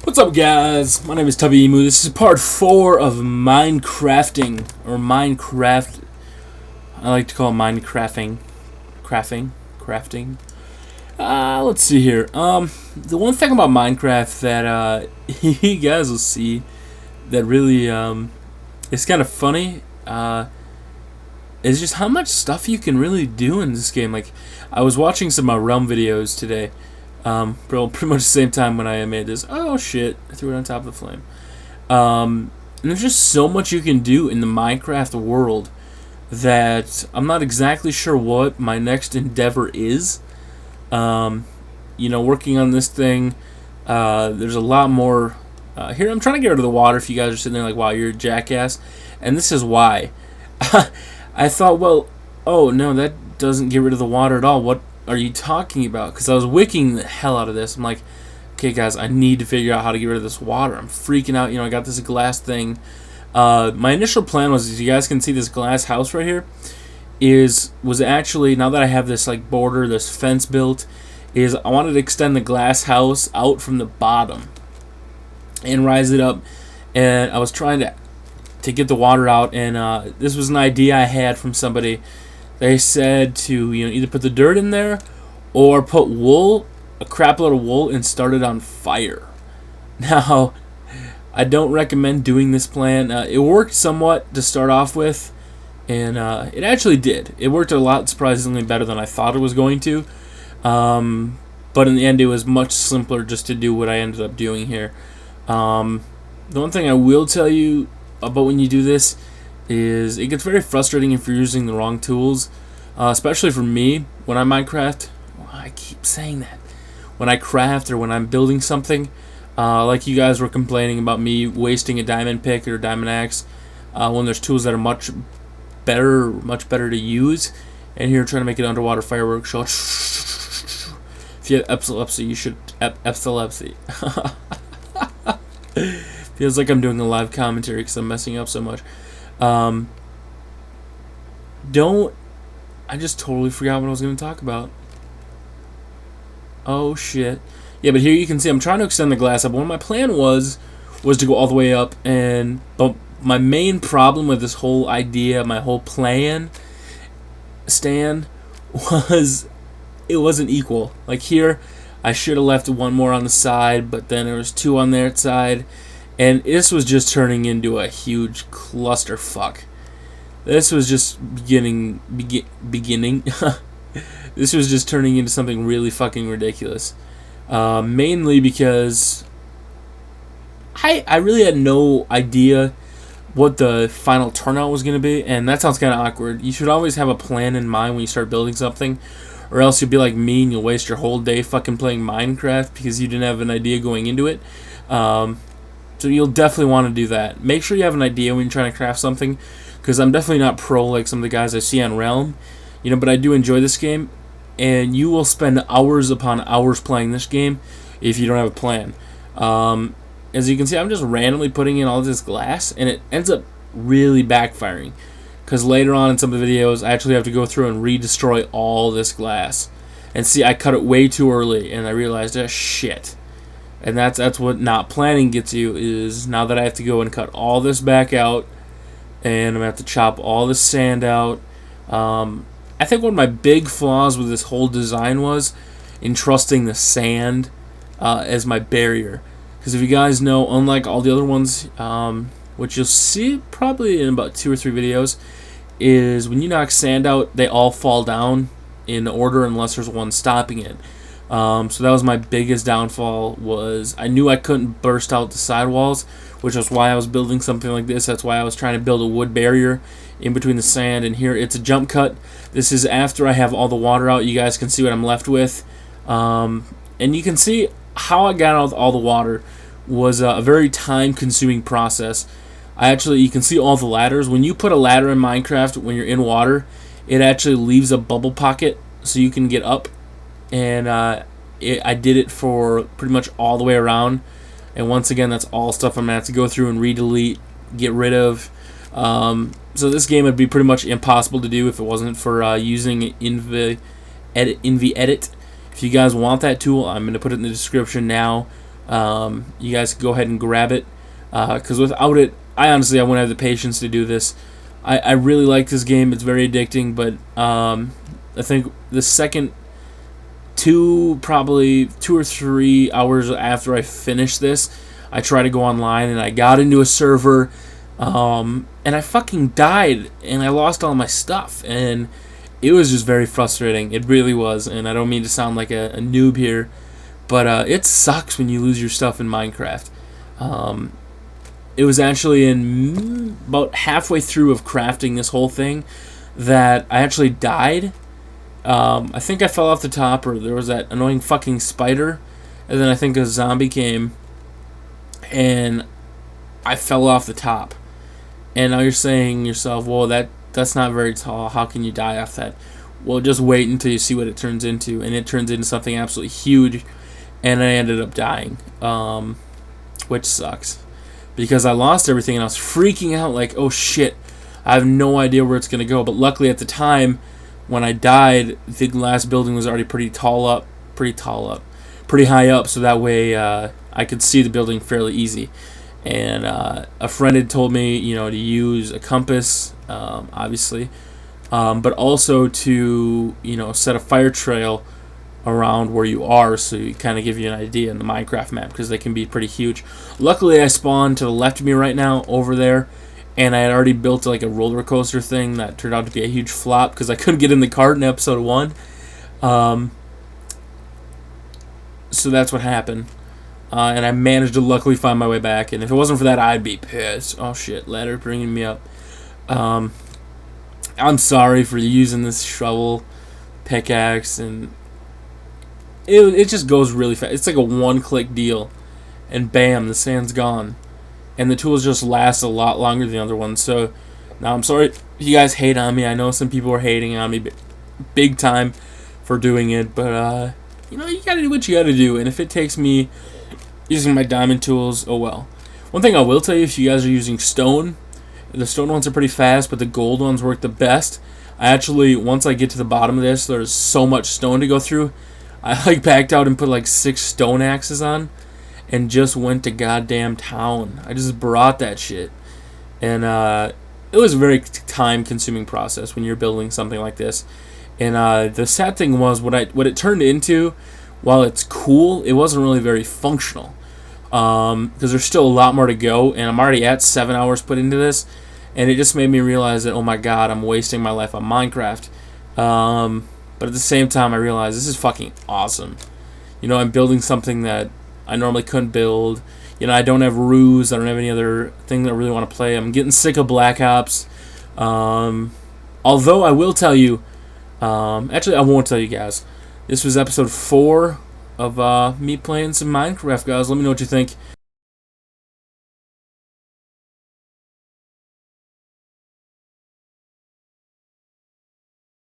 What's up, guys? My name is Tubby. This is part 4 of Minecrafting, or Minecraft. I like to call it Minecrafting. Crafting. Let's see here. The one thing about Minecraft that you guys will see that really is kind of funny is just how much stuff you can really do in this game. Like, I was watching some Realm videos today. Pretty much the same time when I made this. Oh shit, I threw it on top of the flame. And there's just so much you can do in the Minecraft world that I'm not exactly sure what my next endeavor is. Working on this thing, there's a lot more. Here, I'm trying to get rid of the water if you guys are sitting there like, wow, you're a jackass. And this is why. I thought, well, oh no, that doesn't get rid of the water at all. What are you talking about? Because I was wicking the hell out of this. I'm like, okay, guys, I need to figure out how to get rid of this water. I'm freaking out. I got this glass thing. My initial plan was, as you guys can see, this glass house right here was actually, now that I have this like border, this fence built, is I wanted to extend the glass house out from the bottom and rise it up. And I was trying to get the water out, and this was an idea I had from somebody. They said to either put the dirt in there or put wool, a crap load of wool, and start it on fire. Now, I don't recommend doing this plan. It worked somewhat to start off with, and it actually did. It worked a lot, surprisingly better than I thought it was going to. But in the end, it was much simpler just to do what I ended up doing here. The one thing I will tell you about when you do this is it gets very frustrating if you're using the wrong tools, especially for me when I Minecraft. Well, I keep saying that. When I craft or when I'm building something, like you guys were complaining about me wasting a diamond pick or a diamond axe, when there's tools that are much better to use, and here trying to make an underwater fireworks show. If you have epilepsy, you should epilepsy. Feels like I'm doing a live commentary because I'm messing up so much. I just totally forgot what I was going to talk about. Oh shit. Yeah, but here you can see I'm trying to extend the glass up. What my plan was to go all the way up, but my main problem with this whole idea, my whole plan, Stan, was it wasn't equal. Like here, I should have left one more on the side, but then there was two on their side. And this was just turning into a huge clusterfuck. This was just beginning. This was just turning into something really fucking ridiculous. Mainly because I really had no idea what the final turnout was going to be, and that sounds kind of awkward. You should always have a plan in mind when you start building something, or else you'll be like me and you'll waste your whole day fucking playing Minecraft because you didn't have an idea going into it. So you'll definitely want to do that. Make sure you have an idea when you're trying to craft something, because I'm definitely not pro like some of the guys I see on Realm, but I do enjoy this game, and you will spend hours upon hours playing this game if you don't have a plan. As you can see, I'm just randomly putting in all this glass, and it ends up really backfiring, because later on in some of the videos, I actually have to go through and re-destroy all this glass. And see, I cut it way too early, and I realized, oh shit. And that's what not planning gets you, is now that I have to go and cut all this back out, and I'm going to have to chop all this sand out. I think one of my big flaws with this whole design was entrusting the sand as my barrier. Because if you guys know, unlike all the other ones, which you'll see probably in about 2 or 3 videos, is when you knock sand out, they all fall down in order unless there's one stopping it. So that was my biggest downfall, was I knew I couldn't burst out the sidewalls, which was why I was building something like this. That's why I was trying to build a wood barrier in between the sand, and here it's a jump cut. This is after I have all the water out. You guys can see what I'm left with. And you can see how I got out all the water was a very time-consuming process. You can see all the ladders. When you put a ladder in Minecraft, when you're in water, it actually leaves a bubble pocket so you can get up. And I did it for pretty much all the way around. And once again, that's all stuff I'm going to have to go through and re-delete, get rid of. So this game would be pretty much impossible to do if it wasn't for using Envy Edit. If you guys want that tool, I'm going to put it in the description now. You guys can go ahead and grab it, because without it, I wouldn't have the patience to do this. I really like this game. It's very addicting, but I think the second probably 2 or 3 hours after I finished this, I tried to go online and I got into a server, and I fucking died and I lost all my stuff, and it was just very frustrating. It really was, and I don't mean to sound like a noob here, but it sucks when you lose your stuff in Minecraft. It was actually in about halfway through of crafting this whole thing that I actually died. I think I fell off the top, or there was that annoying fucking spider, and then I think a zombie came, and I fell off the top. And now you're saying to yourself, well, that's not very tall. How can you die off that? Well, just wait until you see what it turns into, and it turns into something absolutely huge, and I ended up dying, which sucks, because I lost everything, and I was freaking out like, oh shit, I have no idea where it's going to go. But luckily at the time, when I died, the last building was already pretty high up, so that way I could see the building fairly easy. And a friend had told me, to use a compass, obviously, but also to, set a fire trail around where you are, so you kind of give you an idea in the Minecraft map, because they can be pretty huge. Luckily, I spawned to the left of me right now, over there, and I had already built like a roller coaster thing that turned out to be a huge flop because I couldn't get in the cart in episode 1. So that's what happened. And I managed to luckily find my way back. And if it wasn't for that, I'd be pissed. Oh shit, ladder bringing me up. I'm sorry for using this shovel, pickaxe, and it just goes really fast. It's like a one-click deal, and bam, the sand's gone. And the tools just last a lot longer than the other ones. So now I'm sorry if you guys hate on me. I know some people are hating on me big time for doing it, but you gotta do what you gotta do. And if it takes me using my diamond tools, oh well. One thing I will tell you, if you guys are using stone, the stone ones are pretty fast, but the gold ones work the best. I actually, once I get to the bottom of this, there's so much stone to go through, I backed out and put like 6 stone axes on, and just went to goddamn town. I just brought that shit. And it was a very time-consuming process when you're building something like this. And the sad thing was, what it turned into, while it's cool, it wasn't really very functional. Because there's still a lot more to go, and I'm already at 7 hours put into this. And it just made me realize that, oh my god, I'm wasting my life on Minecraft. But at the same time, I realized this is fucking awesome. I'm building something that I normally couldn't build. I don't have ruse. I don't have any other thing that I really want to play. I'm getting sick of Black Ops. Although I will tell you, actually I won't tell you guys. This was episode 4 of me playing some Minecraft, guys. Let me know what you think.